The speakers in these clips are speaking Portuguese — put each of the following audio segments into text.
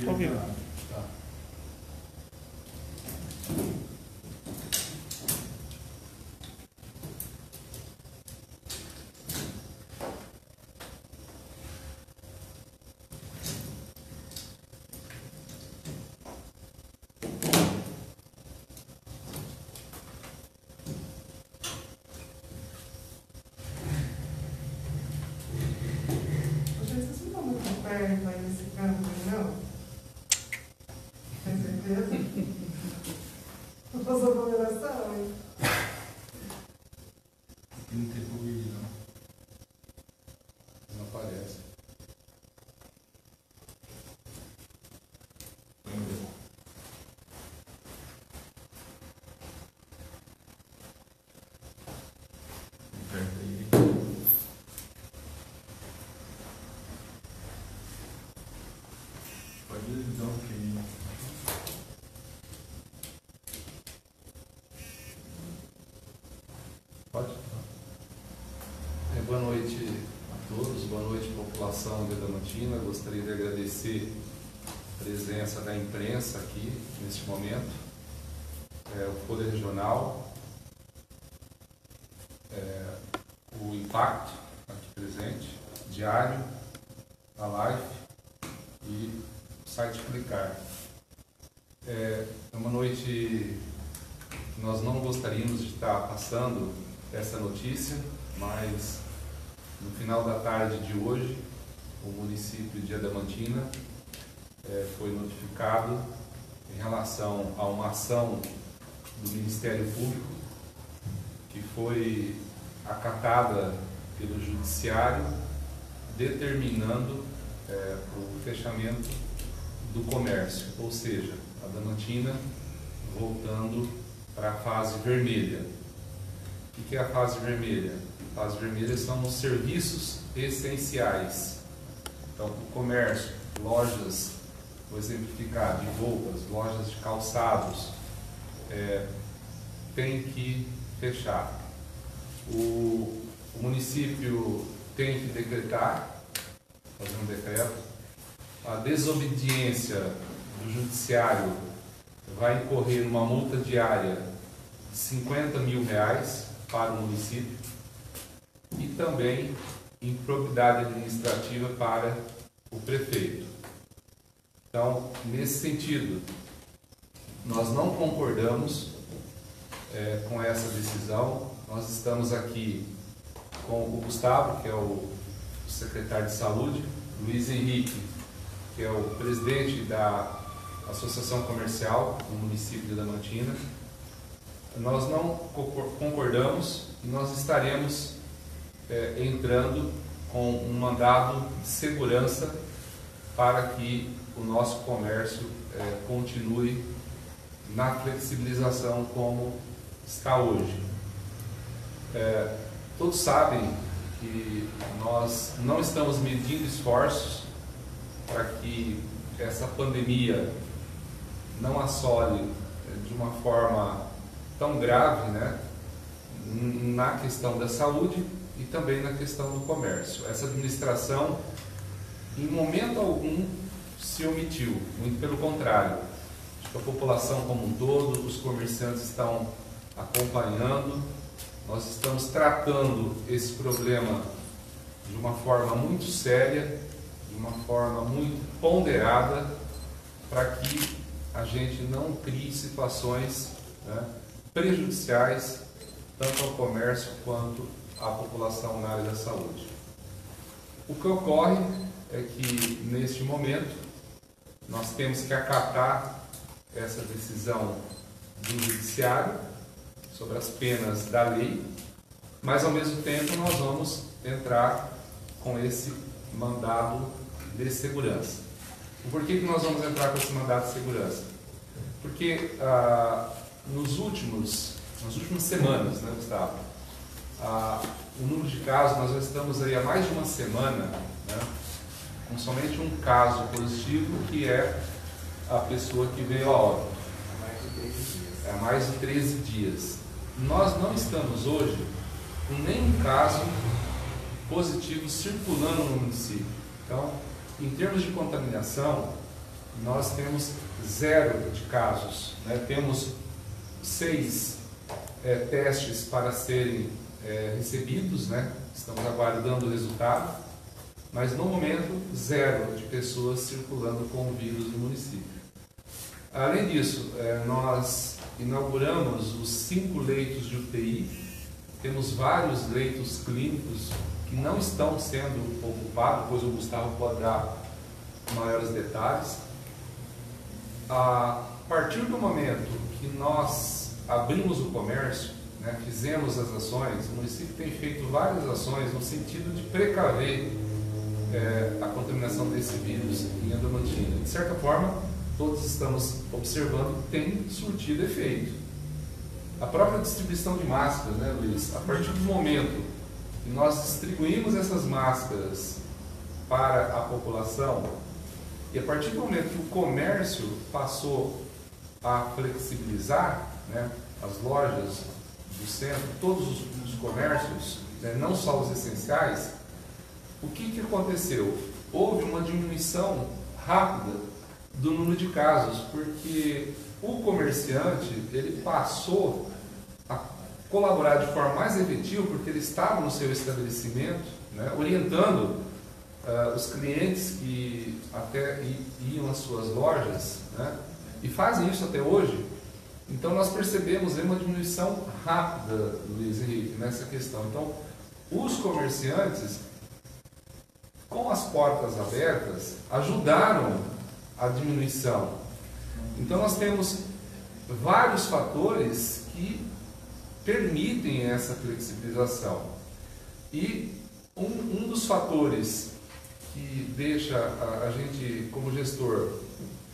Ouviu. Tá. Vocês não estão muito perto aí nesse campo, não? Tem certeza? Não passou a ponderação, hein? Não tem Covid, não. Não aparece. Perto aí. Pode dar um pouquinho. Pode? Boa noite a todos, boa noite população de Adamantina. Gostaria de agradecer a presença da imprensa aqui neste momento, o Folha Regional, o Impacto aqui presente, Diário, a Live e o site Clicar. É uma noite que nós não gostaríamos de estar passando essa notícia, mas no final da tarde de hoje, o município de Adamantina foi notificado em relação a uma ação do Ministério Público que foi acatada pelo Judiciário, determinando o fechamento do comércio, ou seja, Adamantina voltando para a fase vermelha. O que é a fase vermelha? A fase vermelha são os serviços essenciais. Então, o comércio, lojas, vou exemplificar, de roupas, lojas de calçados, tem que fechar. O município tem que decretar, fazer um decreto. A desobediência do judiciário vai incorrer numa multa diária de R$50 mil para o município e também improbidade administrativa para o prefeito. Então, nesse sentido, nós não concordamos com essa decisão. Nós estamos aqui com o Gustavo, que é o secretário de Saúde, Luiz Henrique, que é o presidente da Associação Comercial do município de Adamantina. Nós não concordamos e nós estaremos entrando com um mandado de segurança para que o nosso comércio continue na flexibilização como está hoje. Todos sabem que nós não estamos medindo esforços para que essa pandemia não assole de uma forma tão grave, né, na questão da saúde e também na questão do comércio. Essa administração, em momento algum, se omitiu, muito pelo contrário. Acho que a população como um todo, os comerciantes estão acompanhando. Nós estamos tratando esse problema de uma forma muito séria, de uma forma muito ponderada, para que a gente não crie situações, né, prejudiciais tanto ao comércio quanto à população na área da saúde. O que ocorre é que, neste momento, nós temos que acatar essa decisão do Judiciário sobre as penas da lei, mas, ao mesmo tempo, nós vamos entrar com esse mandado de segurança. E por que nós vamos entrar com esse mandado de segurança? Porque nas últimas semanas, né, Gustavo, o número de casos, nós já estamos aí há mais de uma semana, né, com somente um caso positivo, que é a pessoa que veio a óbito. Há mais de 13 dias. Nós não estamos hoje com nenhum caso positivo circulando no município. Então, em termos de contaminação, nós temos 0 de casos, né? Temos 6 testes para serem recebidos, né? Estamos aguardando o resultado, mas no momento 0 de pessoas circulando com o vírus no município. Além disso, nós inauguramos os 5 leitos de UTI, temos vários leitos clínicos que não estão sendo ocupados, depois o Gustavo pode dar maiores detalhes. A partir do momento que nós abrimos o comércio, né, fizemos as ações, o município tem feito várias ações no sentido de precaver a contaminação desse vírus em Andamantina. De certa forma, todos estamos observando que tem surtido efeito. A própria distribuição de máscaras, né, Luiz? A partir do momento que nós distribuímos essas máscaras para a população, e a partir do momento que o comércio passou a flexibilizar, né, as lojas do centro, todos os comércios, né, não só os essenciais, o que aconteceu? Houve uma diminuição rápida do número de casos, porque o comerciante ele passou a colaborar de forma mais efetiva, porque ele estava no seu estabelecimento, né, orientando os clientes que até iam às suas lojas, né, e fazem isso até hoje. Então nós percebemos uma diminuição rápida, Luiz Henrique, nessa questão. Então os comerciantes, com as portas abertas, ajudaram a diminuição. Então nós temos vários fatores que permitem essa flexibilização. E um dos fatores que deixa a gente, como gestor,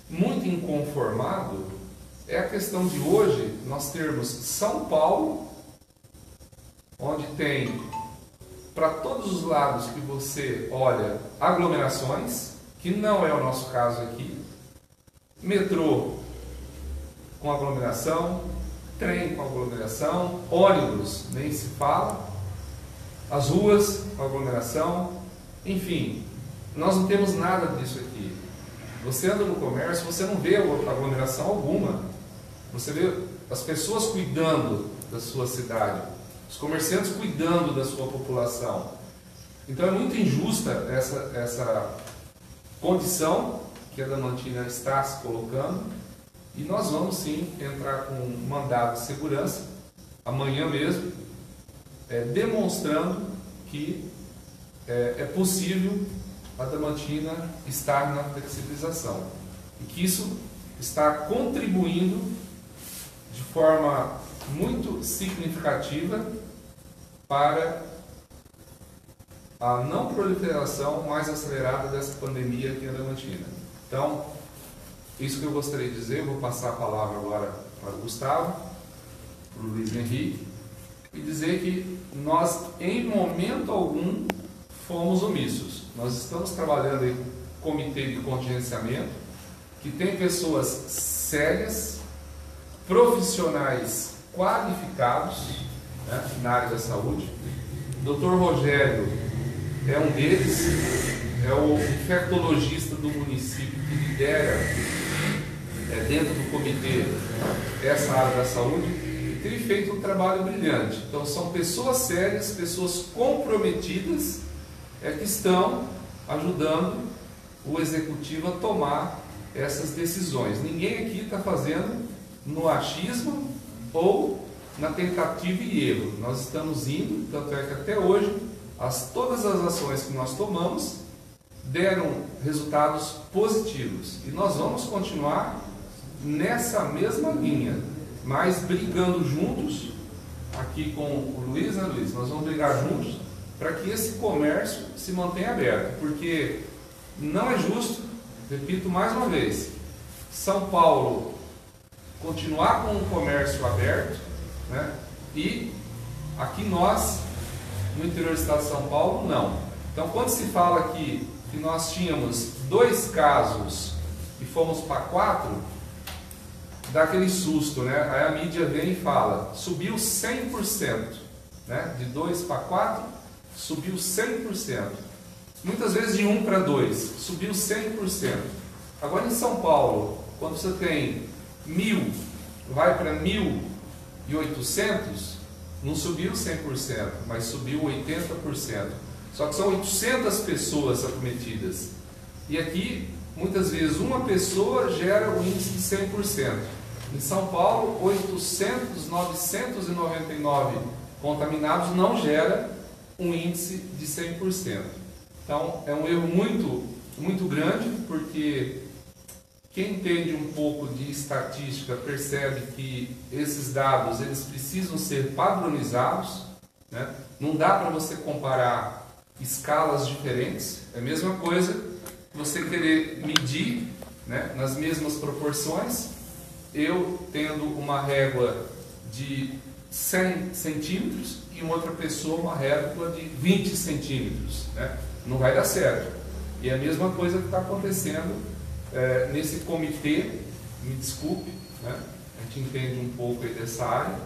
muito inconformado é a questão de hoje nós termos São Paulo, onde tem, para todos os lados que você olha, aglomerações, que não é o nosso caso aqui, metrô com aglomeração, trem com aglomeração, ônibus nem se fala, as ruas com aglomeração, enfim, nós não temos nada disso aqui. Você anda no comércio, você não vê aglomeração alguma, você vê as pessoas cuidando da sua cidade, os comerciantes cuidando da sua população. Então é muito injusta essa condição que a Andamantina está se colocando, e nós vamos sim entrar com um mandado de segurança amanhã mesmo, demonstrando que é possível a Andamantina estar na flexibilização e que isso está contribuindo de forma muito significativa para a não proliferação mais acelerada dessa pandemia aqui em Andamantina. Então, isso que eu gostaria de dizer, eu vou passar a palavra agora para o Gustavo, para o Luiz Henrique, e dizer que nós, em momento algum, fomos omissos. Nós estamos trabalhando em comitê de contingenciamento, que tem pessoas sérias, profissionais qualificados, né, na área da saúde. O Dr. Rogério é um deles, é o infectologista do município que lidera dentro do comitê essa área da saúde, e tem feito um trabalho brilhante. Então são pessoas sérias, pessoas comprometidas, que estão ajudando o executivo a tomar essas decisões. Ninguém aqui está fazendo no achismo ou na tentativa e erro. Nós estamos indo, tanto é que até hoje todas as ações que nós tomamos deram resultados positivos, e nós vamos continuar nessa mesma linha, mas brigando juntos aqui com o Luiz, né, Luiz? Nós vamos brigar juntos para que esse comércio se mantenha aberto, porque não é justo, repito mais uma vez, São Paulo continuar com o comércio aberto, né, e aqui nós, no interior do estado de São Paulo, não. Então, quando se fala aqui que nós tínhamos 2 casos e fomos para 4, dá aquele susto, né? Aí a mídia vem e fala, subiu 100%, né? De 2 para 4, subiu 100%. Muitas vezes de 1 para 2, subiu 100%. Agora em São Paulo, quando você tem 1.000, vai para 1.800, não subiu 100%, mas subiu 80%. Só que são 800 pessoas acometidas. E aqui, muitas vezes, uma pessoa gera o índice de 100%. Em São Paulo, 999 contaminados não gera um índice de 100%. Então, é um erro muito grande, porque quem entende um pouco de estatística percebe que esses dados eles precisam ser padronizados, né? Não dá para você comparar escalas diferentes. É a mesma coisa que você querer medir, né, nas mesmas proporções, eu tendo uma régua de 100 centímetros e outra pessoa uma régua de 20 centímetros, né? Não vai dar certo. E é a mesma coisa que está acontecendo nesse comitê. Me desculpe, né? A gente entende um pouco aí dessa área.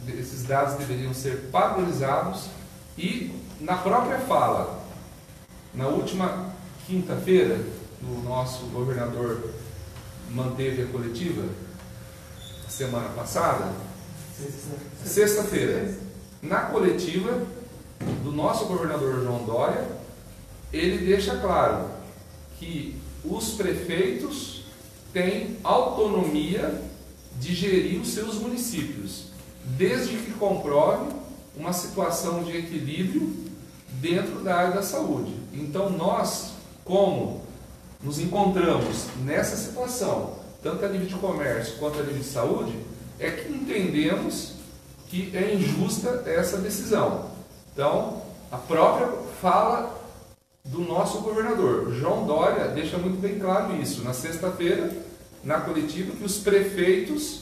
Esses dados deveriam ser padronizados e na própria fala, na última quinta-feira, o nosso governador manteve a coletiva, semana passada, sexta-feira, na coletiva do nosso governador João Dória, ele deixa claro que os prefeitos têm autonomia de gerir os seus municípios, desde que comprove uma situação de equilíbrio dentro da área da saúde. Então nós, como nos encontramos nessa situação, tanto a nível de comércio quanto a nível de saúde, é que entendemos que é injusta essa decisão. Então, a própria fala do nosso governador, João Dória, deixa muito bem claro isso, na sexta-feira, na coletiva, que os prefeitos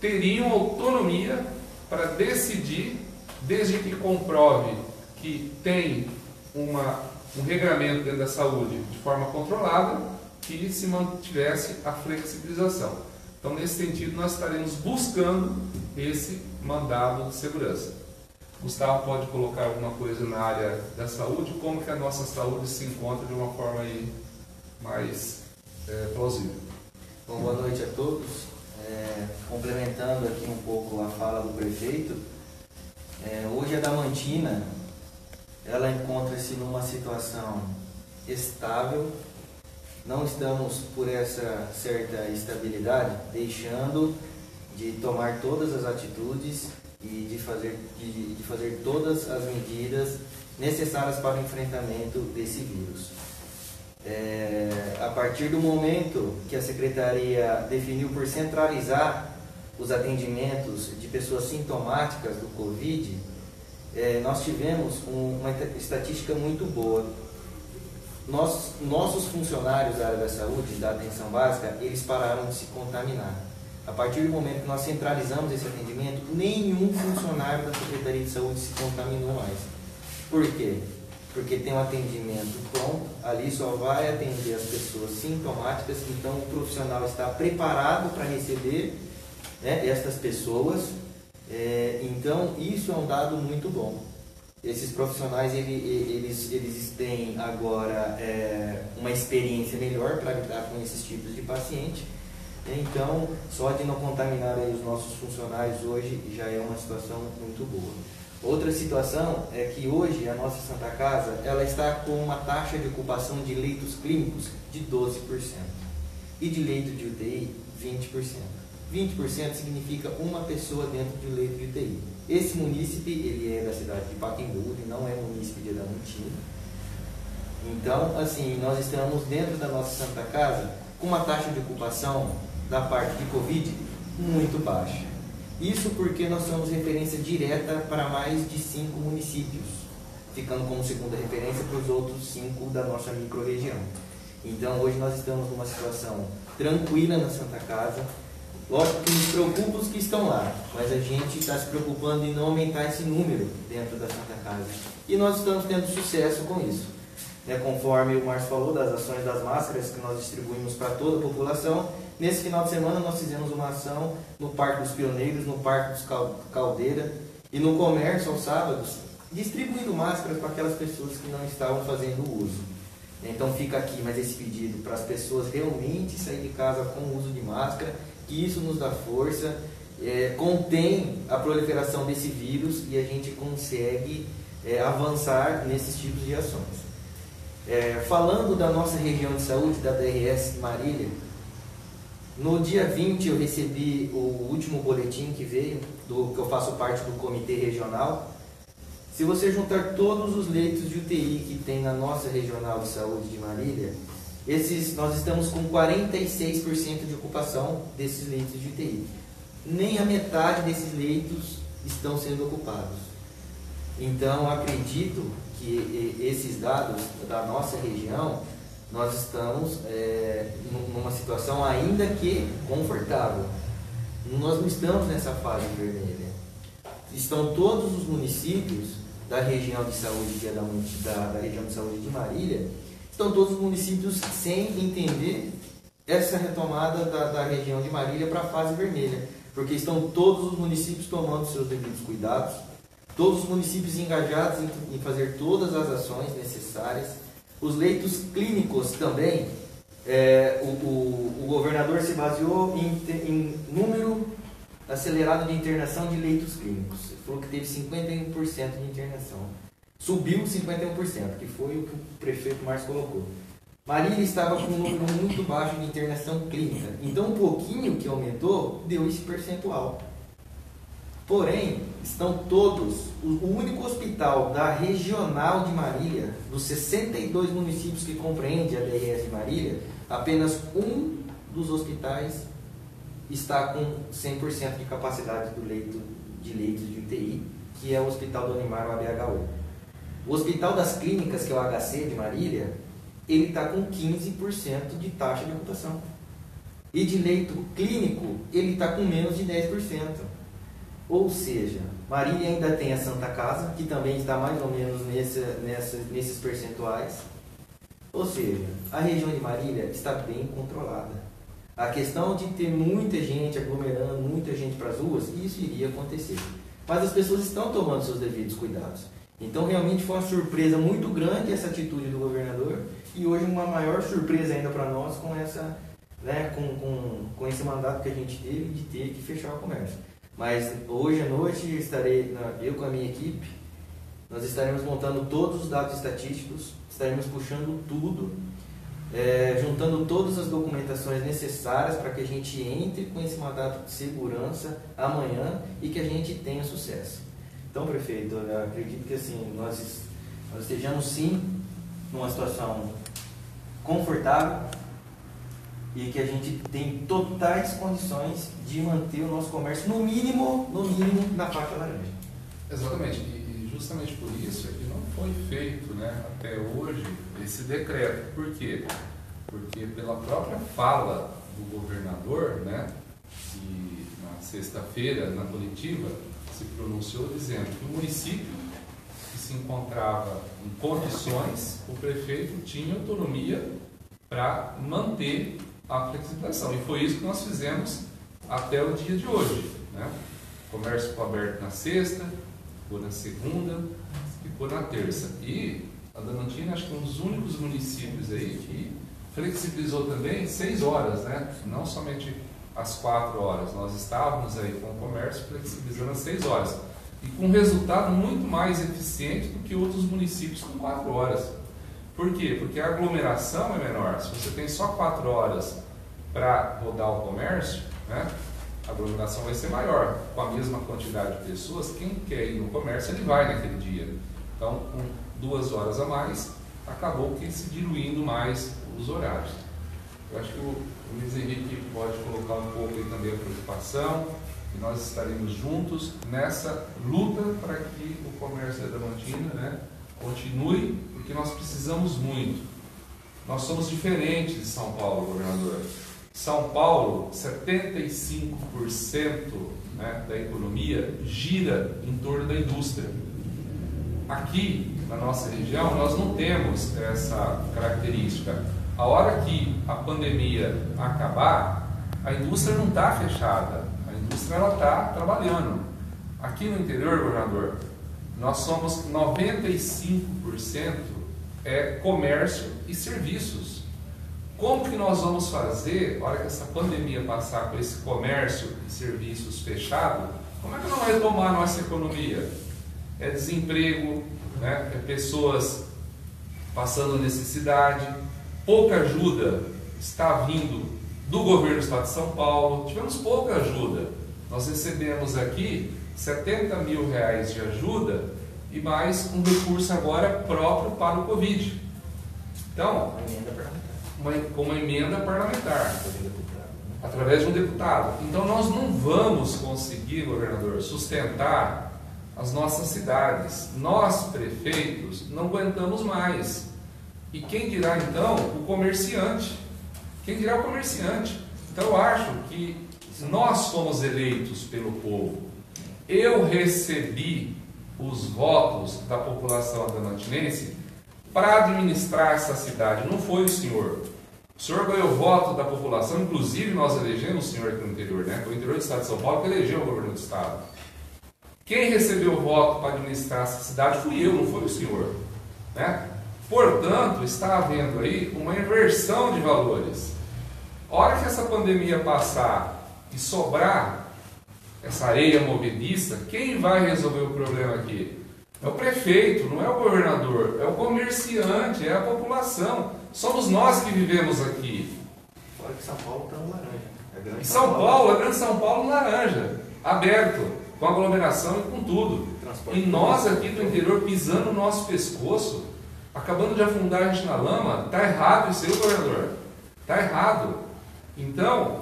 teriam autonomia para decidir, desde que comprove que tem um regramento dentro da saúde de forma controlada, que se mantivesse a flexibilização. Então, nesse sentido, nós estaremos buscando esse mandado de segurança. Gustavo pode colocar alguma coisa na área da saúde, como que a nossa saúde se encontra de uma forma aí mais plausível. Bom, boa noite a todos. Complementando aqui um pouco a fala do prefeito, hoje a Damantina, ela encontra-se numa situação estável. Não estamos por essa certa estabilidade deixando de tomar todas as atitudes e de fazer todas as medidas necessárias para o enfrentamento desse vírus. A partir do momento que a Secretaria definiu por centralizar os atendimentos de pessoas sintomáticas do Covid, nós tivemos uma estatística muito boa. Nossos funcionários da área da saúde, da atenção básica, eles pararam de se contaminar. A partir do momento que nós centralizamos esse atendimento, nenhum funcionário da Secretaria de Saúde se contaminou mais. Por quê? Porque tem um atendimento pronto, ali só vai atender as pessoas sintomáticas, então o profissional está preparado para receber, né, estas pessoas. Então isso é um dado muito bom. Esses profissionais eles têm agora uma experiência melhor para lidar com esses tipos de paciente. Então, só de não contaminar aí os nossos funcionários hoje já é uma situação muito boa. Outra situação é que hoje a nossa Santa Casa ela está com uma taxa de ocupação de leitos clínicos de 12% e de leito de UTI 20%. 20% significa uma pessoa dentro de um leito de UTI. Esse munícipe, ele é da cidade de Pacaembu, ele não é munícipe de Adamantina. Então, assim, nós estamos dentro da nossa Santa Casa com uma taxa de ocupação da parte de Covid muito baixa. Isso porque nós somos referência direta para mais de 5 municípios, ficando como segunda referência para os outros 5 da nossa microrregião. Então, hoje nós estamos numa situação tranquila na Santa Casa. Lógico que nos preocupa os que estão lá, mas a gente está se preocupando em não aumentar esse número dentro da Santa Casa. E nós estamos tendo sucesso com isso. Conforme o Márcio falou, das ações das máscaras que nós distribuímos para toda a população, nesse final de semana nós fizemos uma ação no Parque dos Pioneiros, no Parque dos Caldeira e no comércio aos sábados, distribuindo máscaras para aquelas pessoas que não estavam fazendo uso. Então fica aqui mais esse pedido para as pessoas realmente sair de casa com o uso de máscara, que isso nos dá força, contém a proliferação desse vírus e a gente consegue avançar nesses tipos de ações. Falando da nossa região de saúde, da DRS Marília, no dia 20 eu recebi o último boletim que veio, que eu faço parte do comitê regional. Se você juntar todos os leitos de UTI que tem na nossa regional de saúde de Marília, nós estamos com 46% de ocupação desses leitos de UTI. Nem a metade desses leitos estão sendo ocupados. Então, acredito que esses dados da nossa região, nós estamos numa situação ainda que confortável. Nós não estamos nessa fase vermelha. Estão todos os municípios da região de saúde da região de saúde de Marília, estão todos os municípios sem entender essa retomada da região de Marília para a fase vermelha, porque estão todos os municípios tomando seus devidos cuidados, todos os municípios engajados em fazer todas as ações necessárias. Os leitos clínicos também, o governador se baseou em número acelerado de internação de leitos clínicos. Ele falou que teve 51% de internação. Subiu 51%, que foi o que o prefeito Márcio colocou. Marília estava com um número muito baixo de internação clínica. Então, um pouquinho que aumentou, deu esse percentual. Porém, estão todos, o único hospital da regional de Marília, dos 62 municípios que compreende a DRS de Marília, apenas um dos hospitais está com 100% de capacidade de leitos de UTI, que é o Hospital do Animar, o ABHU. O Hospital das Clínicas, que é o HC de Marília, ele está com 15% de taxa de ocupação. E de leito clínico, ele está com menos de 10%. Ou seja, Marília ainda tem a Santa Casa, que também está mais ou menos nesses percentuais. Ou seja, a região de Marília está bem controlada. A questão de ter muita gente aglomerando, muita gente para as ruas, isso iria acontecer. Mas as pessoas estão tomando seus devidos cuidados. Então, realmente foi uma surpresa muito grande essa atitude do governador, e hoje uma maior surpresa ainda para nós com com esse mandato que a gente teve de ter que fechar o comércio. Mas hoje à noite eu com a minha equipe, nós estaremos montando todos os dados estatísticos, estaremos puxando tudo, juntando todas as documentações necessárias para que a gente entre com esse mandato de segurança amanhã e que a gente tenha sucesso. Então, prefeito, eu acredito que assim, nós estejamos sim numa situação confortável e que a gente tem totais condições de manter o nosso comércio, no mínimo na faixa laranja. Exatamente, e justamente por isso é que não foi feito, até hoje esse decreto. Por quê? Porque pela própria fala do governador, que na sexta-feira, na coletiva, se pronunciou dizendo que o município que se encontrava em condições, o prefeito tinha autonomia para manter a flexibilização. E foi isso que nós fizemos até o dia de hoje. Comércio ficou aberto na sexta, ficou na segunda, ficou na terça. E a Adamantina, acho que é um dos únicos municípios aí que flexibilizou também 6 horas, não somente às 4 horas. Nós estávamos aí com o comércio flexibilizando às 6 horas. E com um resultado muito mais eficiente do que outros municípios com 4 horas. Por quê? Porque a aglomeração é menor. Se você tem só 4 horas para rodar o comércio, a aglomeração vai ser maior. Com a mesma quantidade de pessoas, quem quer ir no comércio, ele vai naquele dia. Então, com 2 horas a mais, acabou que se diluindo mais os horários. Eu acho que o Luiz Henrique pode colocar um pouco aí também a preocupação, e nós estaremos juntos nessa luta para que o comércio da Adamantina continue, porque nós precisamos muito. Nós somos diferentes de São Paulo, governador. São Paulo, 75% da economia gira em torno da indústria. Aqui, na nossa região, nós não temos essa característica. A hora que a pandemia acabar, a indústria não está fechada, a indústria está trabalhando. Aqui no interior, governador, nós somos 95% é comércio e serviços. Como que nós vamos fazer, na hora que essa pandemia passar com esse comércio e serviços fechado, como é que nós vamos retomar a nossa economia? É desemprego, né? É pessoas passando necessidade, pouca ajuda está vindo do governo do estado de São Paulo, tivemos pouca ajuda. Nós recebemos aqui R$70 mil de ajuda e mais um recurso agora próprio para o Covid. Então, com uma emenda parlamentar, através de um deputado. Então nós não vamos conseguir, governador, sustentar as nossas cidades. Nós, prefeitos, não aguentamos mais. E quem dirá então o comerciante? Quem dirá o comerciante? Então eu acho que nós fomos eleitos pelo povo. Eu recebi os votos da população adamantinense para administrar essa cidade, não foi o senhor. O senhor ganhou o voto da população, inclusive nós elegemos o senhor aqui no interior, né? Foi o interior do estado de São Paulo que elegeu o governo do estado. Quem recebeu o voto para administrar essa cidade fui eu, não foi o senhor, né? Portanto, está havendo aí uma inversão de valores. A hora que essa pandemia passar e sobrar essa areia movediça, quem vai resolver o problema aqui? É o prefeito, não é o governador, é o comerciante, é a população. Somos nós que vivemos aqui. Fora que São Paulo está no laranja. E São Paulo, a grande São Paulo laranja, aberto, com aglomeração e com tudo. E nós aqui do interior pisando no nosso pescoço, acabando de afundar a gente na lama. Está errado isso aí, governador. Está errado. Então,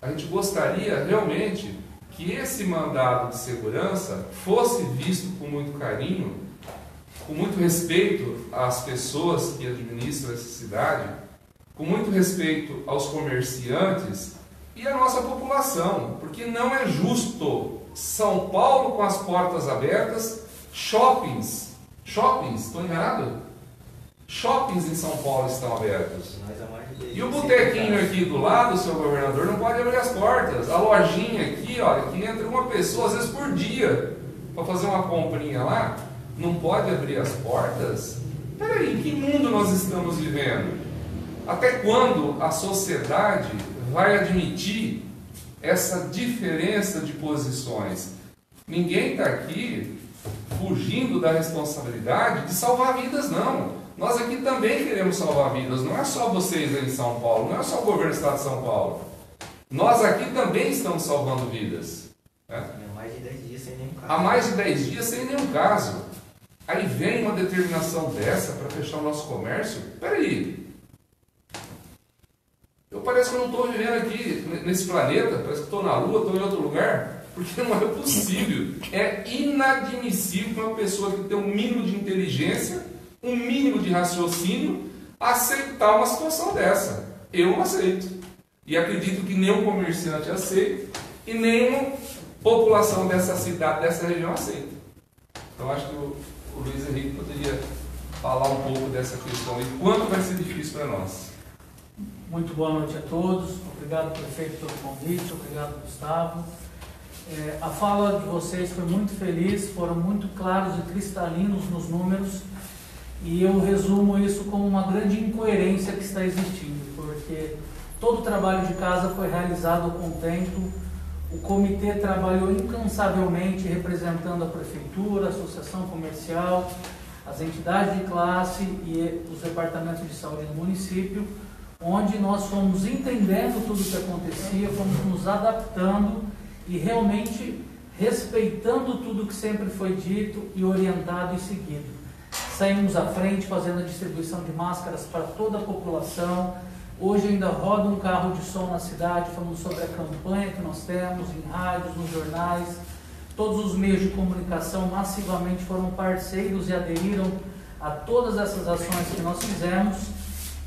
a gente gostaria realmente que esse mandado de segurança fosse visto com muito carinho, com muito respeito às pessoas que administram essa cidade, com muito respeito aos comerciantes e à nossa população, porque não é justo São Paulo com as portas abertas, shoppings, estou enganado? Shoppings em São Paulo estão abertos. E o botequinho aqui do lado, seu governador, não pode abrir as portas. A lojinha aqui, olha, que entra uma pessoa às vezes por dia para fazer uma comprinha lá, não pode abrir as portas? Peraí, em que mundo nós estamos vivendo? Até quando a sociedade vai admitir essa diferença de posições? Ninguém está aqui fugindo da responsabilidade de salvar vidas, não. Nós aqui também queremos salvar vidas, não é só vocês aí em São Paulo, não é só o governo do estado de São Paulo. Nós aqui também estamos salvando vidas. Né? Há mais de 10 dias sem nenhum caso. Há mais de 10 dias sem nenhum caso. Aí vem uma determinação dessa para fechar o nosso comércio. Peraí. Parece que eu não estou vivendo aqui nesse planeta, parece que estou na Lua, estou em outro lugar. Porque não é possível. É inadmissível que uma pessoa que tem um mínimo de inteligência, um mínimo de raciocínio, aceitar uma situação dessa. Eu não aceito. E acredito que nenhum comerciante aceita e nenhuma população dessa cidade, dessa região aceita. Então acho que o Luiz Henrique poderia falar um pouco dessa questão e quanto vai ser difícil para nós. Muito boa noite a todos. Obrigado, prefeito, pelo convite. Obrigado, Gustavo. A fala de vocês foi muito feliz, foram muito claros e cristalinos nos números. E eu resumo isso como uma grande incoerência que está existindo, porque todo o trabalho de casa foi realizado com tempo, o comitê trabalhou incansavelmente representando a prefeitura, a associação comercial, as entidades de classe e os departamentos de saúde do município, onde nós fomos entendendo tudo o que acontecia, fomos nos adaptando e realmente respeitando tudo que sempre foi dito e orientado e seguido. Saímos à frente fazendo a distribuição de máscaras para toda a população. Hoje ainda roda um carro de som na cidade falando sobre a campanha que nós temos em rádios, nos jornais. Todos os meios de comunicação massivamente foram parceiros e aderiram a todas essas ações que nós fizemos.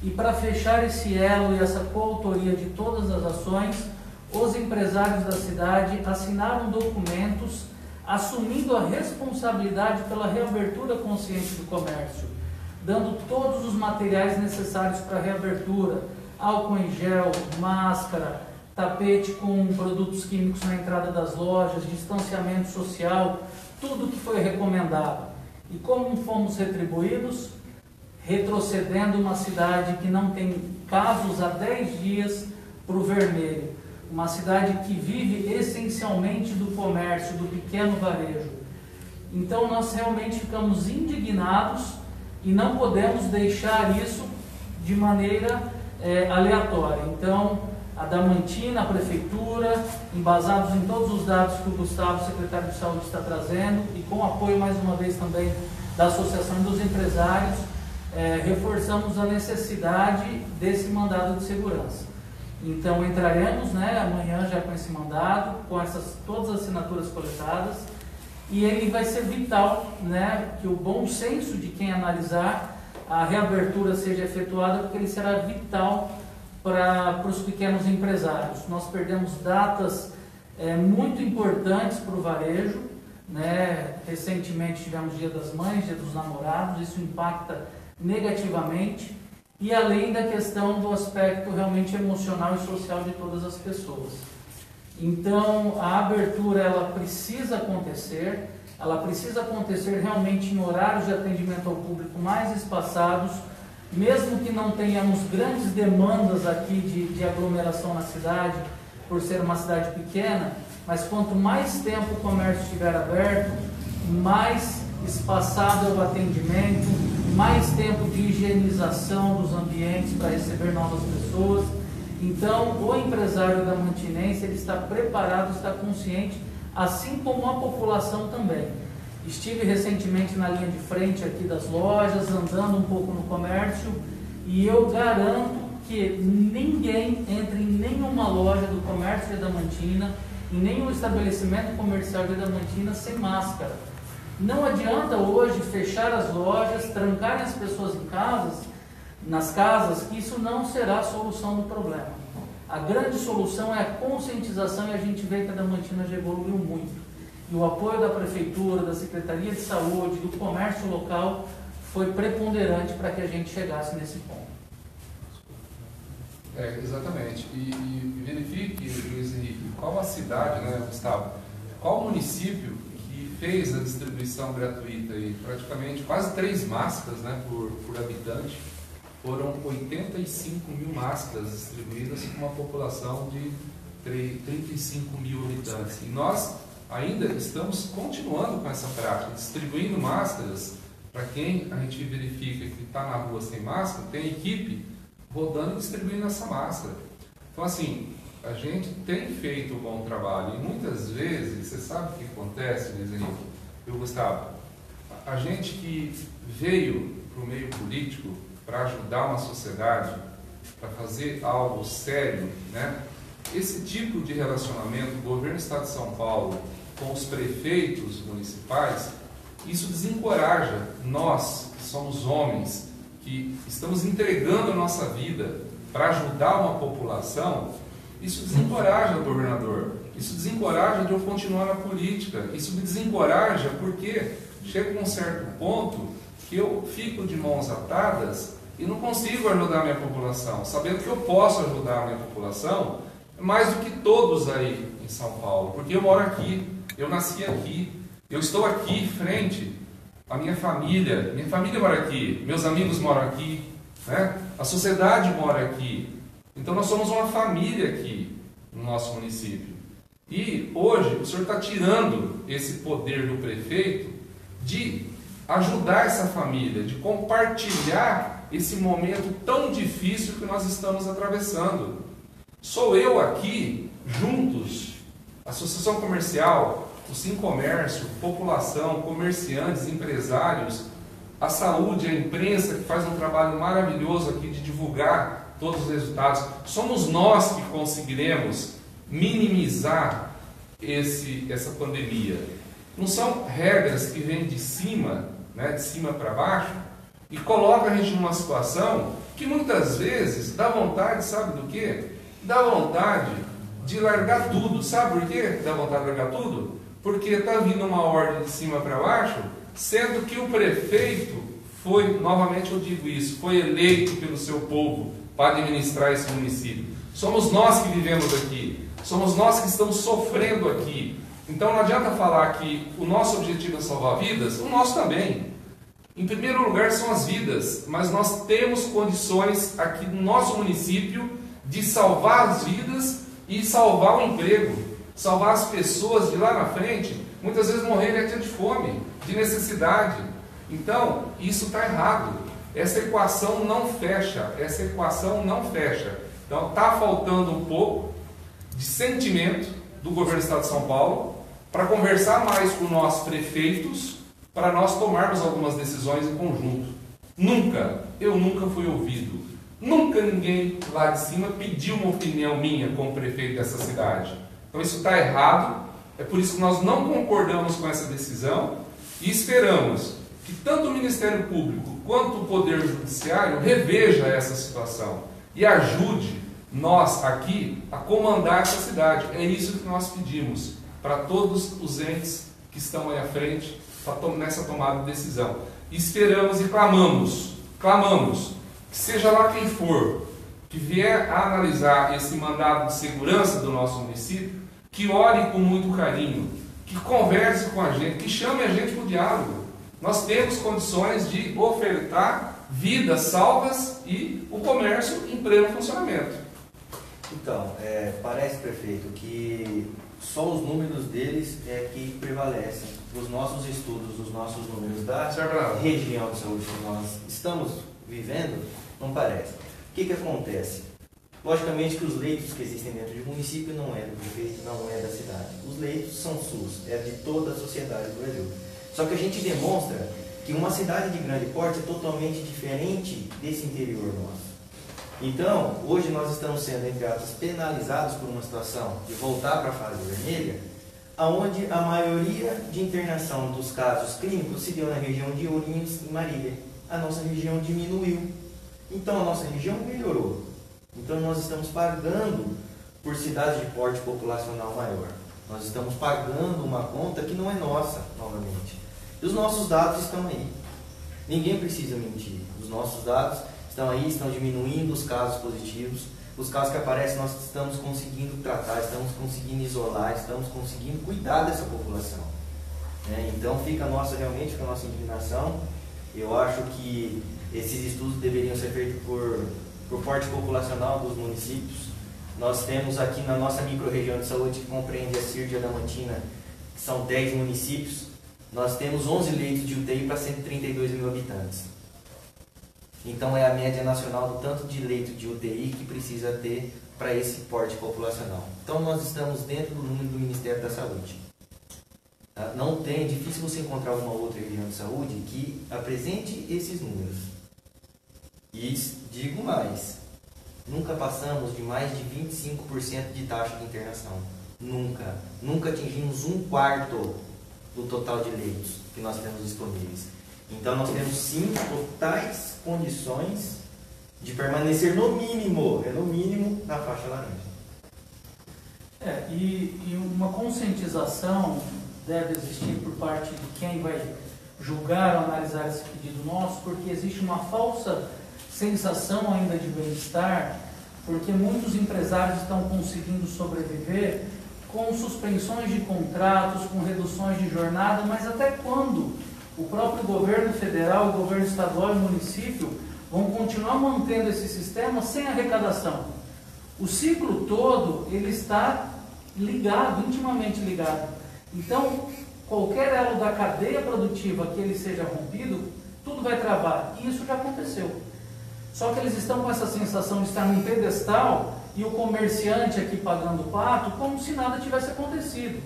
E para fechar esse elo e essa coautoria de todas as ações, os empresários da cidade assinaram documentos assumindo a responsabilidade pela reabertura consciente do comércio, dando todos os materiais necessários para a reabertura, álcool em gel, máscara, tapete com produtos químicos na entrada das lojas, distanciamento social, tudo que foi recomendado. E como fomos retribuídos? retrocedendo uma cidade que não tem casos há 10 dias para o vermelho, uma cidade que vive essencialmente do comércio, do pequeno varejo. Então nós realmente ficamos indignados e não podemos deixar isso de maneira aleatória. Então, a Adamantina, a Prefeitura, embasados em todos os dados que o Gustavo, secretário de Saúde, está trazendo, e com apoio, mais uma vez, também da Associação dos Empresários, reforçamos a necessidade desse mandado de segurança. Então, entraremos amanhã já com esse mandado, com todas as assinaturas coletadas, e ele vai ser vital, que o bom senso de quem analisar a reabertura seja efetuada, porque ele será vital para os pequenos empresários. Nós perdemos datas muito importantes para o varejo, recentemente tivemos Dia das Mães, Dia dos Namorados, isso impacta negativamente, e além da questão do aspecto realmente emocional e social de todas as pessoas. Então, a abertura ela precisa acontecer realmente em horários de atendimento ao público mais espaçados, mesmo que não tenhamos grandes demandas aqui de aglomeração na cidade, por ser uma cidade pequena, mas quanto mais tempo o comércio estiver aberto, mais espaçado é o atendimento, mais tempo de higienização dos ambientes para receber novas pessoas. Então, o empresário adamantinense ele está preparado, está consciente, assim como a população também. Estive recentemente na linha de frente aqui das lojas, andando um pouco no comércio, e eu garanto que ninguém entra em nenhuma loja do comércio de Adamantina, em nenhum estabelecimento comercial de Adamantina sem máscara. Não adianta hoje fechar as lojas, trancar as pessoas nas casas, que isso não será a solução do problema. A grande solução é a conscientização, e a gente vê que a Adamantina já evoluiu muito. E o apoio da Prefeitura, da Secretaria de Saúde, do comércio local, foi preponderante para que a gente chegasse nesse ponto. Exatamente. E verifique, Luiz Henrique, qual a cidade, Gustavo, qual o município que fez a distribuição gratuita aí? Praticamente quase 3 máscaras por habitante. Foram 85 mil máscaras distribuídas com uma população de 35 mil habitantes. E nós ainda estamos continuando com essa prática, distribuindo máscaras para quem a gente verifica que está na rua sem máscara, tem equipe rodando e distribuindo essa máscara. Então, assim, a gente tem feito um bom trabalho e muitas vezes, você sabe o que acontece, Luiz Henrique, Gustavo? A gente que veio para o meio político para ajudar uma sociedade, para fazer algo sério, esse tipo de relacionamento do governo do Estado de São Paulo com os prefeitos municipais, isso desencoraja nós, que somos homens, que estamos entregando a nossa vida para ajudar uma população, isso desencoraja o governador, isso desencoraja de eu continuar na política, isso me desencoraja porque chega a um certo ponto que eu fico de mãos atadas e não consigo ajudar a minha população, sabendo que eu posso ajudar a minha população mais do que todos aí em São Paulo, porque eu moro aqui, eu nasci aqui, eu estou aqui frente à minha família mora aqui, meus amigos moram aqui, a sociedade mora aqui, então nós somos uma família aqui no nosso município. E hoje o senhor está tirando esse poder do prefeito de ajudar essa família, de compartilhar esse momento tão difícil que nós estamos atravessando. Sou eu aqui, juntos, Associação Comercial, o Sim Comércio, população, comerciantes, empresários, a saúde, a imprensa que faz um trabalho maravilhoso aqui de divulgar todos os resultados. Somos nós que conseguiremos minimizar essa pandemia. Não são regras que vêm de cima para baixo, e coloca a gente numa situação que muitas vezes dá vontade, sabe do quê? Dá vontade de largar tudo. Sabe por quê dá vontade de largar tudo? Porque está vindo uma ordem de cima para baixo, sendo que o prefeito foi, novamente eu digo isso, foi eleito pelo seu povo para administrar esse município. Somos nós que vivemos aqui, somos nós que estamos sofrendo aqui. Então não adianta falar que o nosso objetivo é salvar vidas, o nosso também. Em primeiro lugar são as vidas, mas nós temos condições aqui no nosso município de salvar as vidas e salvar o emprego, salvar as pessoas de lá na frente, muitas vezes morrerem até de fome, de necessidade. Então, isso está errado. Essa equação não fecha, Então, está faltando um pouco de sentimento do governo do Estado de São Paulo para conversar mais com nossos prefeitos, para nós tomarmos algumas decisões em conjunto. Eu nunca fui ouvido. Nunca ninguém lá de cima pediu uma opinião minha como prefeito dessa cidade. Então isso está errado, é por isso que nós não concordamos com essa decisão e esperamos que tanto o Ministério Público quanto o Poder Judiciário reveja essa situação e ajude nós aqui a comandar essa cidade. É isso que nós pedimos para todos os entes que estão aí à frente nessa tomada de decisão. E esperamos e clamamos que seja lá quem for que vier a analisar esse mandado de segurança do nosso município, que ore com muito carinho, que converse com a gente, que chame a gente para o diálogo. Nós temos condições de ofertar vidas salvas e o comércio em pleno funcionamento. Então, parece, prefeito, que só os números deles é que prevalecem. Os nossos estudos, os nossos números da região de saúde que nós estamos vivendo, não parece. O que acontece? Logicamente que os leitos que existem dentro do município não é do prefeito, não é da cidade. Os leitos são SUS, é de toda a sociedade do Brasil. Só que a gente demonstra que uma cidade de grande porte é totalmente diferente desse interior nosso. Então, hoje nós estamos sendo, entre aspas, penalizados por uma situação de voltar para a fase vermelha, onde a maioria de internação dos casos clínicos se deu na região de Ourinhos e Marília. A nossa região diminuiu. Então, a nossa região melhorou. Então, nós estamos pagando por cidades de porte populacional maior. Nós estamos pagando uma conta que não é nossa, novamente. E os nossos dados estão aí. Ninguém precisa mentir. Os nossos dados estão aí, estão diminuindo os casos positivos. Os casos que aparecem, nós estamos conseguindo tratar, estamos conseguindo isolar, estamos conseguindo cuidar dessa população. Então, realmente fica a nossa indignação. Eu acho que esses estudos deveriam ser feitos por porte populacional dos municípios. Nós temos aqui na nossa microrregião de saúde, que compreende a CIR de Adamantina, que são 10 municípios, nós temos 11 leitos de UTI para 132 mil habitantes. Então é a média nacional do tanto de leito de UTI que precisa ter para esse porte populacional. Então nós estamos dentro do número do Ministério da Saúde. É difícil você encontrar uma outra região de saúde que apresente esses números. E digo mais, nunca passamos de mais de 25% de taxa de internação. Nunca atingimos 1/4 do total de leitos que nós temos disponíveis. Então nós temos sim totais condições de permanecer no mínimo na faixa laranja. E uma conscientização deve existir por parte de quem vai julgar ou analisar esse pedido nosso, porque existe uma falsa sensação ainda de bem-estar, porque muitos empresários estão conseguindo sobreviver com suspensões de contratos, com reduções de jornada, mas até quando o próprio governo federal, o governo estadual e o município vão continuar mantendo esse sistema sem arrecadação? O ciclo todo, ele está ligado, intimamente ligado. Então, qualquer elo da cadeia produtiva que ele seja rompido, tudo vai travar. E isso já aconteceu. Só que eles estão com essa sensação de estar num pedestal e o comerciante aqui pagando o pato como se nada tivesse acontecido.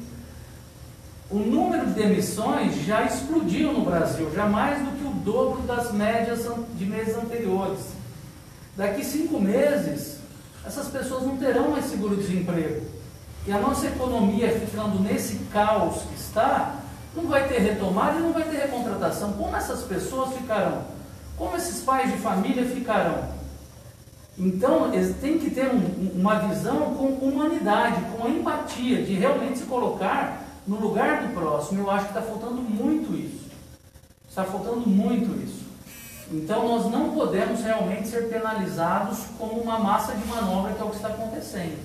O número de demissões já explodiu no Brasil, já mais do que o dobro das médias de meses anteriores. Daqui 5 meses, essas pessoas não terão mais seguro-desemprego. E a nossa economia ficando nesse caos que está, não vai ter retomada e não vai ter recontratação. Como essas pessoas ficarão? Como esses pais de família ficarão? Então, eles têm que ter uma visão com humanidade, com empatia, de realmente se colocar no lugar do próximo. Eu acho que está faltando muito isso. Está faltando muito isso. Então, nós não podemos realmente ser penalizados como uma massa de manobra, que é o que está acontecendo,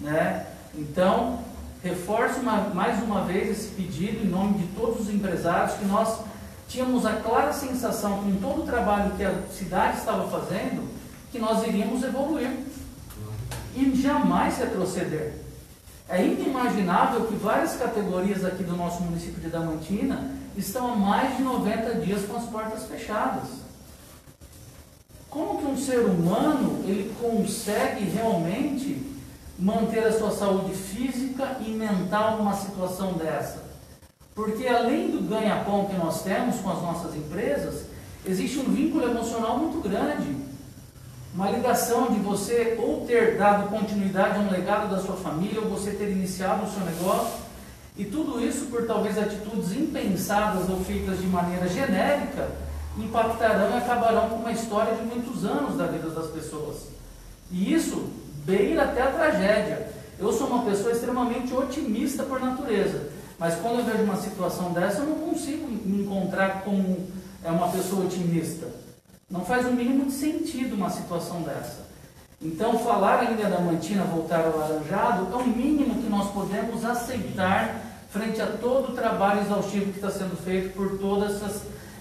né? Então, reforço mais uma vez esse pedido em nome de todos os empresários, que nós tínhamos a clara sensação, com todo o trabalho que a cidade estava fazendo, que nós iríamos evoluir e jamais retroceder. É inimaginável que várias categorias aqui do nosso município de Adamantina estão há mais de 90 dias com as portas fechadas. Como que um ser humano ele consegue realmente manter a sua saúde física e mental numa situação dessa? Porque além do ganha-pão que nós temos com as nossas empresas, existe um vínculo emocional muito grande. Uma ligação de você ou ter dado continuidade a um legado da sua família, ou você ter iniciado o seu negócio, e tudo isso por talvez atitudes impensadas ou feitas de maneira genérica, impactarão e acabarão com uma história de muitos anos da vida das pessoas. E isso beira até a tragédia. Eu sou uma pessoa extremamente otimista por natureza, mas quando eu vejo uma situação dessa, eu não consigo me encontrar como uma pessoa otimista. Não faz o mínimo de sentido uma situação dessa. Então, falar ainda da Adamantina voltar ao Laranjado é o mínimo que nós podemos aceitar frente a todo o trabalho exaustivo que está sendo feito por todas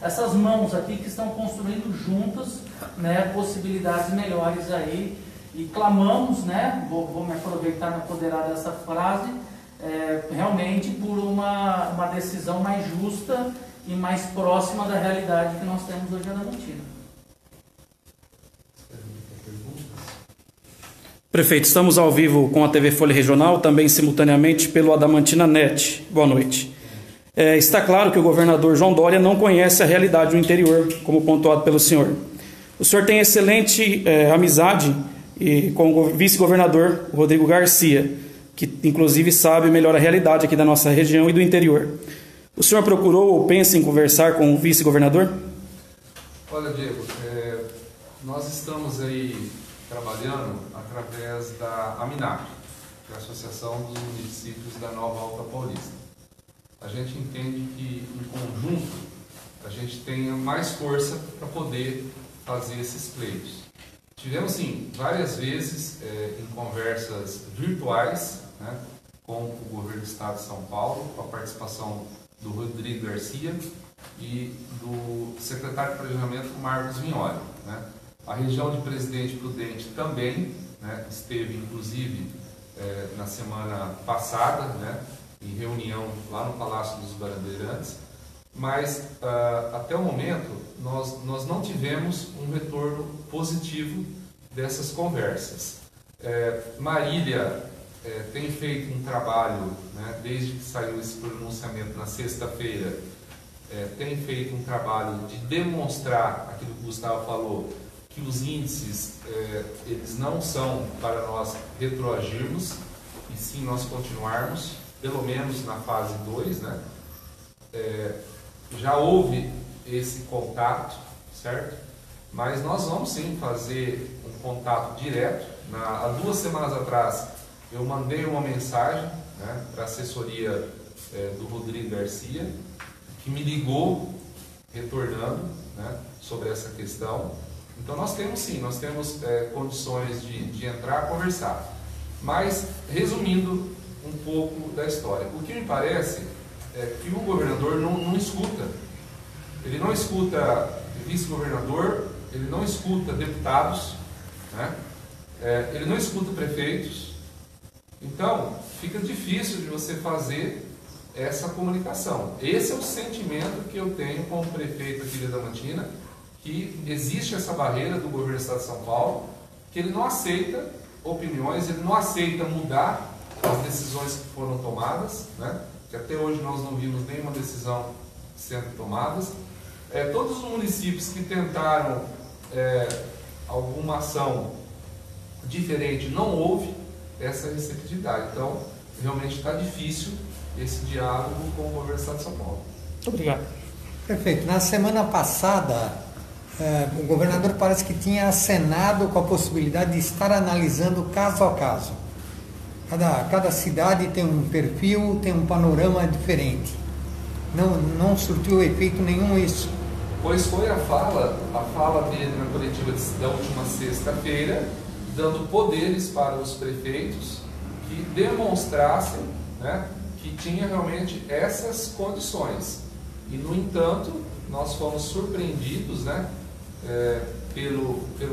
essas mãos aqui que estão construindo juntas, né, possibilidades melhores aí. E clamamos, né, vou me aproveitar, me apoderar dessa frase, realmente por uma decisão mais justa e mais próxima da realidade que nós temos hoje na Adamantina. Prefeito, estamos ao vivo com a TV Folha Regional, também simultaneamente pelo Adamantina Net. Boa noite. Está claro que o governador João Dória não conhece a realidade do interior, como pontuado pelo senhor. O senhor tem excelente amizade com o vice-governador Rodrigo Garcia, que inclusive sabe melhor a realidade aqui da nossa região e do interior. O senhor procurou ou pensa em conversar com o vice-governador? Olha, Diego, nós estamos aí trabalhando através da AMINAP, que é a Associação dos Municípios da Nova Alta Paulista. A gente entende que, em conjunto, a gente tenha mais força para poder fazer esses pleitos. Tivemos, sim, várias vezes em conversas virtuais, né, com o governo do Estado de São Paulo, com a participação do Rodrigo Garcia e do secretário de Planejamento, Marcos Vignoli, né. A região de Presidente Prudente também, né, esteve, inclusive, na semana passada, né, em reunião lá no Palácio dos Bandeirantes, mas até o momento nós não tivemos um retorno positivo dessas conversas. Marília tem feito um trabalho, né, desde que saiu esse pronunciamento na sexta-feira, tem feito um trabalho de demonstrar aquilo que o Gustavo falou, que os índices eles não são para nós retroagirmos, e sim nós continuarmos, pelo menos na fase 2, né? Já houve esse contato, certo? Mas nós vamos sim fazer um contato direto. Há 2 semanas atrás eu mandei uma mensagem, né, para a assessoria do Rodrigo Garcia, que me ligou retornando, né, sobre essa questão. Então nós temos sim, nós temos condições de entrar, conversar. Mas, resumindo um pouco da história, o que me parece é que o governador não escuta. Ele não escuta vice-governador, ele não escuta deputados, né? Ele não escuta prefeitos. Então, fica difícil de você fazer essa comunicação. Esse é o sentimento que eu tenho como prefeito aqui de Adamantina, que existe essa barreira do governo do Estado de São Paulo, que ele não aceita opiniões, ele não aceita mudar as decisões que foram tomadas, né? Que até hoje nós não vimos nenhuma decisão sendo tomadas. Todos os municípios que tentaram alguma ação diferente, não houve essa receptividade. Então, realmente está difícil esse diálogo com o governo do Estado de São Paulo. Muito obrigado. Perfeito. Na semana passada, o governador parece que tinha acenado com a possibilidade de estar analisando caso a caso. Cada cidade tem um perfil, tem um panorama diferente. Não surtiu efeito nenhum isso. Pois foi a fala dele na coletiva da última sexta-feira, dando poderes para os prefeitos que demonstrassem, né, que tinha realmente essas condições. E, no entanto, nós fomos surpreendidos, né, por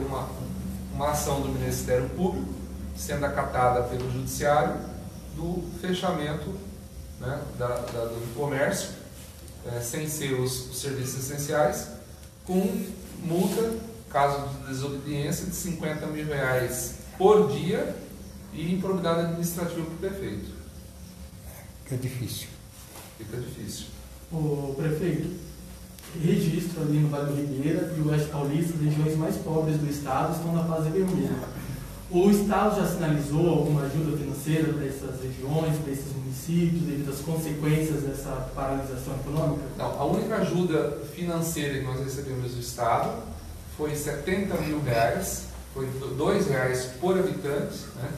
uma ação do Ministério Público, sendo acatada pelo Judiciário, do fechamento, né, do comércio, sem ser os serviços essenciais, com multa, caso de desobediência, de R$50 mil por dia e improbidade administrativa para o prefeito. Fica difícil. Fica difícil. O prefeito, registro ali no Vale do Ribeira e o Oeste Paulista, as regiões mais pobres do estado, estão na fase vermelha. O estado já sinalizou alguma ajuda financeira para essas regiões, para esses municípios, devido às consequências dessa paralisação econômica? Não, a única ajuda financeira que nós recebemos do estado foi R$70 mil, foi R$2 por habitante, né?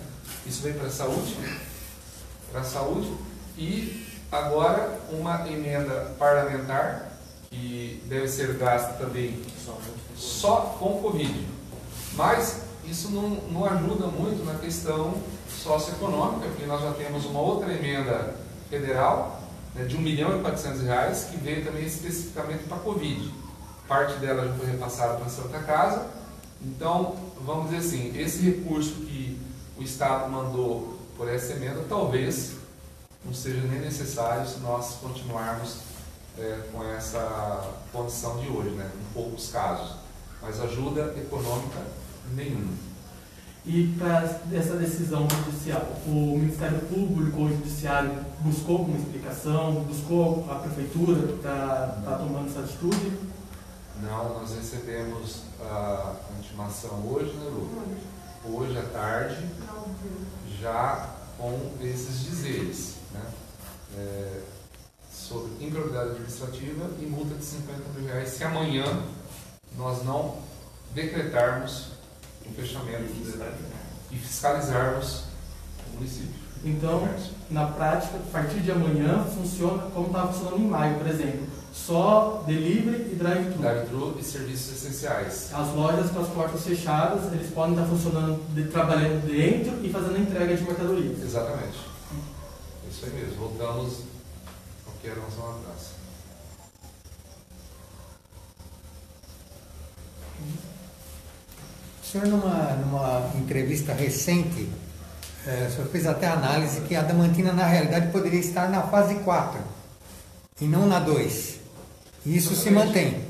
Isso veio para a saúde, e agora uma emenda parlamentar que deve ser gasta também só com Covid. Mas isso não ajuda muito na questão socioeconômica, porque nós já temos uma outra emenda federal, né, de R$1.400.000, que veio também especificamente para a Covid. Parte dela já foi repassada para a Santa Casa. Então, vamos dizer assim, esse recurso que o Estado mandou por essa emenda, talvez não seja nem necessário se nós continuarmos com essa condição de hoje, né, em poucos casos. Mas ajuda econômica nenhuma. E para essa decisão judicial, o Ministério Público ou o Judiciário buscou alguma explicação? Buscou a Prefeitura que está tomando essa atitude? Não, nós recebemos a intimação hoje, né, Lu? Hoje à tarde, já com esses dizeres, né, sobre improbidade administrativa e multa de R$50 mil se amanhã nós não decretarmos o fechamento e fiscalizarmos o município. Então, na prática, a partir de amanhã, funciona como estava funcionando em maio, por exemplo. Só delivery e drive-thru. Drive-thru e serviços essenciais. As lojas com as portas fechadas, eles podem estar funcionando, trabalhando dentro e fazendo a entrega de mercadorias. Exatamente. É isso aí mesmo. Voltamos ao que era nossa atrás. O senhor, numa entrevista recente, o senhor fez até a análise que a Adamantina, na realidade, poderia estar na fase 4 e não na 2. E isso se mantém.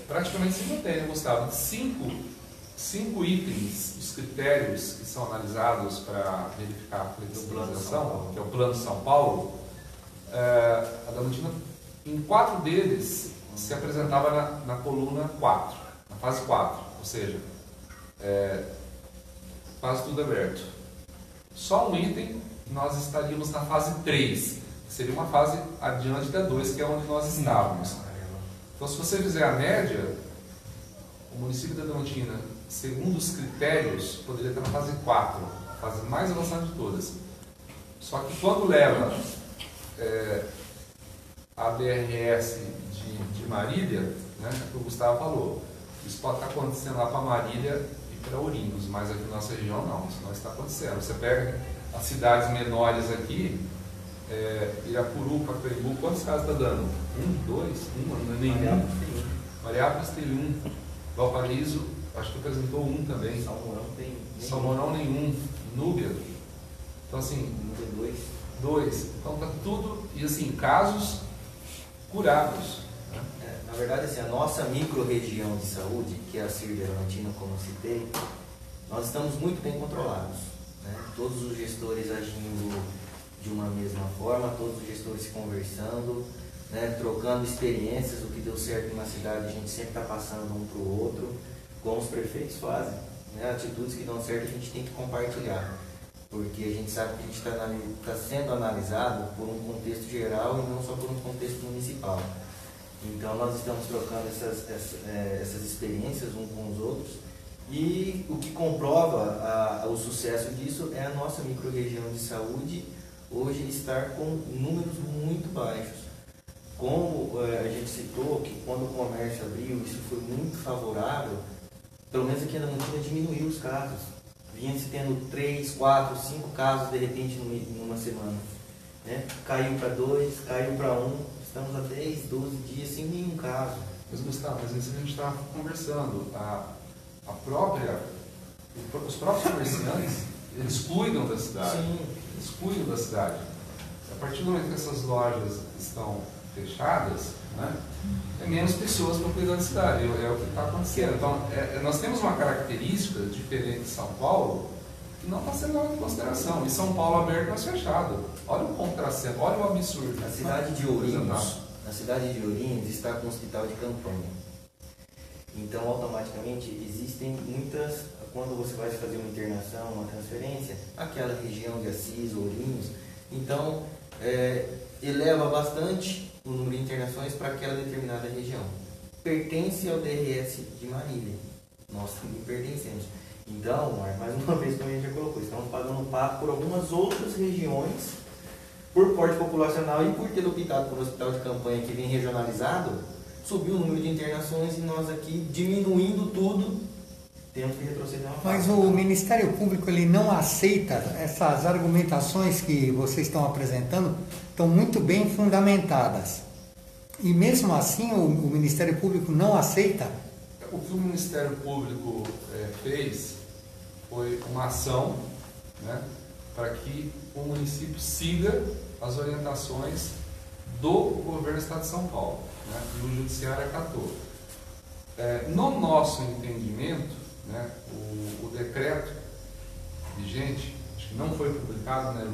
Praticamente se mantém, né, Gustavo? Cinco itens, os critérios que são analisados para verificar a flexibilização, que é o Plano São Paulo, a Adamantina, em 4 deles, se apresentava na coluna 4, na fase 4. Ou seja, quase tudo aberto. Só um item, nós estaríamos na fase 3, que seria uma fase adiante da 2, que é onde nós estávamos. Então, se você fizer a média, o município da Adamantina, segundo os critérios, poderia estar na fase 4, a fase mais avançada de todas. Só que quando leva a BRS de Marília, né, que o Gustavo falou, isso pode estar acontecendo lá para Marília e para Ourinhos, mas aqui na nossa região não, isso não está acontecendo. Você pega as cidades menores aqui, Irapuru, Pacaembu, quantos casos está dando? 1, 2, 1, nenhum. Mariápolis tem 1. Valparaíso, acho que apresentou 1 também. Salmourão nenhum. Núbia. Então assim, 2. Então está tudo, e assim, casos curados. Na verdade, assim, a nossa micro-região de saúde, que é a CIR de Adamantina, como eu citei, nós estamos muito bem controlados, né? Todos os gestores agindo de uma mesma forma, todos os gestores se conversando, né? Trocando experiências, o que deu certo em uma cidade, a gente sempre está passando um para o outro, como os prefeitos fazem, né? Atitudes que dão certo a gente tem que compartilhar, porque a gente sabe que a gente está sendo analisado por um contexto geral e não só por um contexto municipal. Então nós estamos trocando essas experiências uns com os outros, e o que comprova o sucesso disso é a nossa micro-região de saúde hoje estar com números muito baixos. Como a gente citou que quando o comércio abriu, isso foi muito favorável, pelo menos aqui na Adamantina diminuiu os casos. Vinha-se tendo 3, 4, 5 casos de repente numa semana. Né? Caiu para 2, caiu para 1, estamos há 10, 12 dias sem nenhum caso. Mas Gustavo, às vezes a gente está conversando, os próprios comerciantes, eles cuidam da cidade. Sim. Eles cuidam da cidade. A partir do momento que essas lojas estão fechadas, né, é menos pessoas para cuidar da cidade, é o que está acontecendo. Então, nós temos uma característica diferente de São Paulo que não está sendo levada em consideração. E São Paulo aberto, mas fechado. Olha o ponto que está sendo, olha o absurdo. A cidade de Ourinhos está com um hospital de campanha. Então, automaticamente, existem muitas, quando você vai fazer uma internação, uma transferência, aquela região de Assis, Ourinhos, então, eleva bastante o número de internações para aquela determinada região. Pertence ao DRS de Marília. Nós também pertencemos. Então, mais uma vez, como a gente já colocou, estamos pagando pato por algumas outras regiões, por porte populacional e por ter optado por um hospital de campanha que vem regionalizado, subiu o número de internações e nós aqui, diminuindo tudo, temos que retroceder uma fase. Mas o Ministério Público ele não aceita essas argumentações que vocês estão apresentando, estão muito bem fundamentadas. E mesmo assim o Ministério Público não aceita. O que o Ministério Público fez foi uma ação, né, para que o município siga as orientações do governo do Estado de São Paulo, né, e o Judiciário acatou. No nosso entendimento, né, o decreto vigente, acho que não foi publicado, né,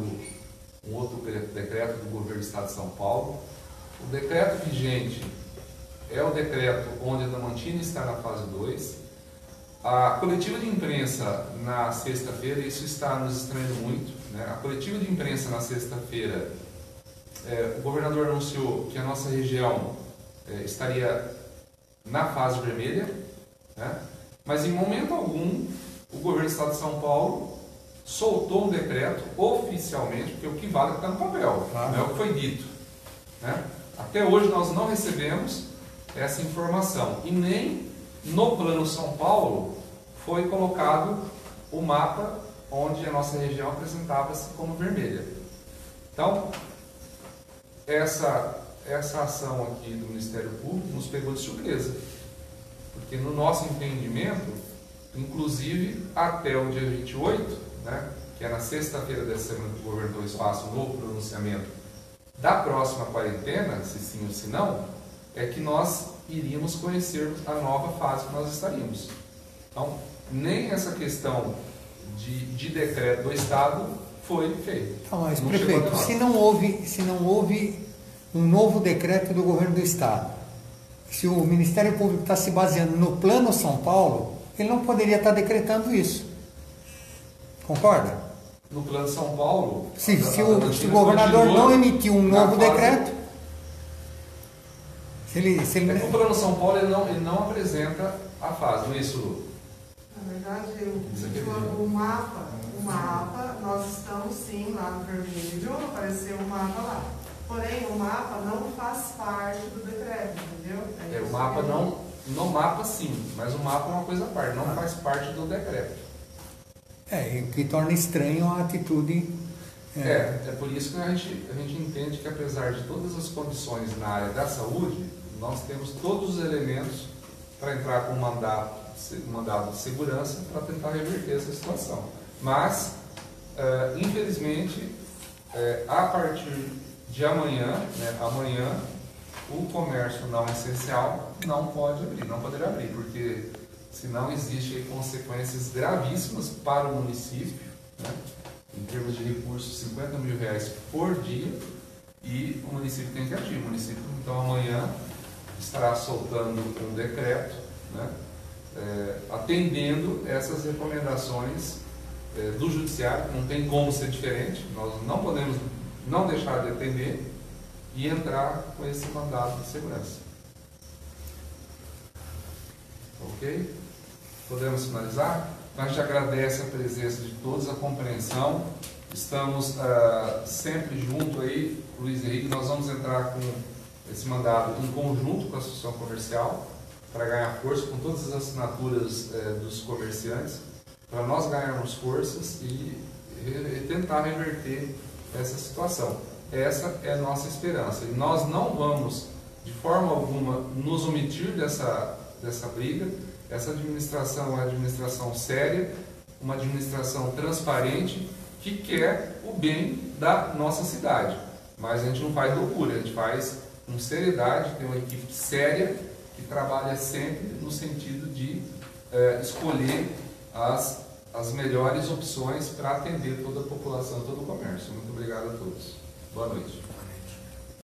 um outro decreto do governo do Estado de São Paulo. O decreto vigente é o decreto onde a Adamantina está na fase 2. A coletiva de imprensa na sexta-feira, isso está nos estranhando muito, né? A coletiva de imprensa na sexta-feira, o governador anunciou que a nossa região estaria na fase vermelha, né? Mas em momento algum o governo do Estado de São Paulo soltou um decreto oficialmente, porque o que vale é o que está no papel, não é o que foi dito, né? Até hoje nós não recebemos essa informação e nem no Plano São Paulo foi colocado o mapa onde a nossa região apresentava-se como vermelha. Então, essa ação aqui do Ministério Público nos pegou de surpresa, porque no nosso entendimento, inclusive até o dia 28, né, que é na sexta-feira dessa semana que o governo deu espaço no pronunciamento da próxima quarentena, se sim ou se não, é que nós iríamos conhecer a nova fase que nós estaríamos. Então, nem essa questão de decreto do Estado foi feita. Então, mas, prefeito, se não houve um novo decreto do governo do Estado, se o Ministério Público está se baseando no Plano São Paulo, ele não poderia estar decretando isso. Concorda? No Plano São Paulo, se o governador não emitiu um novo decreto, o Plano São Paulo ele não apresenta a fase, não é isso, Lu? Na verdade, o mapa, nós estamos sim lá no vermelho, apareceu o mapa lá. Porém, o mapa não faz parte do decreto, entendeu? O mapa não, no mapa sim, mas o mapa é uma coisa à parte, não faz parte do decreto. O que torna estranho a atitude. É por isso que a gente entende que apesar de todas as condições na área da saúde, nós temos todos os elementos para entrar com um mandado de segurança para tentar reverter essa situação. Mas, infelizmente, a partir de amanhã, o comércio não essencial não pode abrir, não poderá abrir, porque senão existem consequências gravíssimas para o município, né? Em termos de recursos, R$50 mil por dia, e o município tem que agir. O município, então, amanhã estará soltando um decreto, né, atendendo essas recomendações do Judiciário. Não tem como ser diferente, nós não podemos não deixar de atender e entrar com esse mandado de segurança. Ok? Podemos finalizar? A gente agradece a presença de todos, a compreensão. Estamos sempre junto aí, Luiz Henrique. Nós vamos entrar com esse mandado em conjunto com a Associação Comercial para ganhar força, com todas as assinaturas dos comerciantes, para nós ganharmos forças e tentar reverter essa situação. essa é a nossa esperança. E nós não vamos, de forma alguma, nos omitir dessa briga. Essa administração é uma administração séria, uma administração transparente, que quer o bem da nossa cidade. Mas a gente não faz loucura, a gente faz com seriedade, tem uma equipe séria que trabalha sempre no sentido de escolher as melhores opções para atender toda a população, todo o comércio. Muito obrigado a todos. Boa noite.